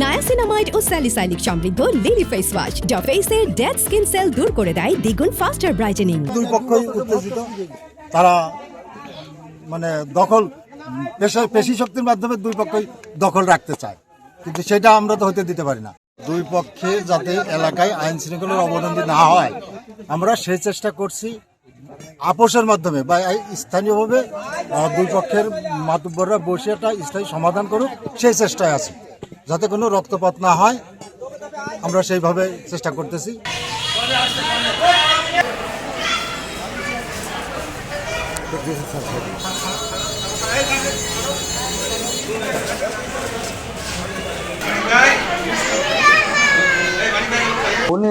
Niacinamide ও salicylic সমৃদ্ধ lily face wash যা ফেসের ডেড স্কিন সেল দূর করে দেয় দ্বিগুণ ফাস্টার ব্রাইটেনিং। দুই পক্ষই উত্তেজিত, তারা মানে দখল পেশি শক্তির মাধ্যমে দুই পক্ষই দখল রাখতে চায়, কিন্তু সেটা আমরা তো হতে দিতে পারি না। দুই পক্ষে যাতে এলাকায় আইন শৃঙ্খলার অবনতি না হয় আমরা সেই চেষ্টা করছি আপোষের মাধ্যমে বা স্থানীয়ভাবে দুই পক্ষের মাতব্বররা বসে একটা স্থায়ী সমাধান করুক, সেই চেষ্টায় আছে যাতে কোনো রক্তপাত না হয়। আমরা সেইভাবে চেষ্টা করতেছি। উনি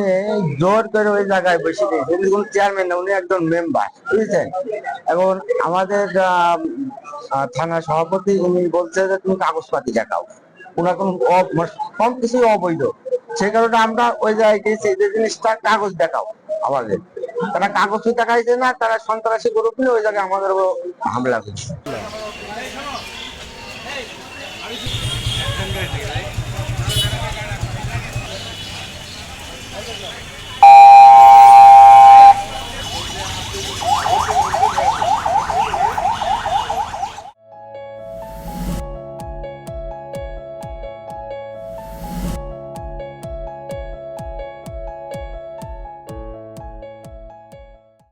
জোর করে ওই জায়গায় বসে দিয়েছেন, উনি চেয়ারম্যান না, উনি একজন মেম্বার, বুঝছেন। এখন আমাদের থানা সভাপতি উনি বলছে যে তুমি কাগজপাতি দেখাও, ওনার কোনো সব কিছুই অবৈধ। সেই কারণে আমরা ওই জায়গায় গেছি যে জিনিসটা কাগজ দেখাও আমাদের। তারা কাগজই দেখাইছে না, তারা সন্ত্রাসী গ্রুপ নিয়ে ওই জায়গায় আমাদের হামলা করছে।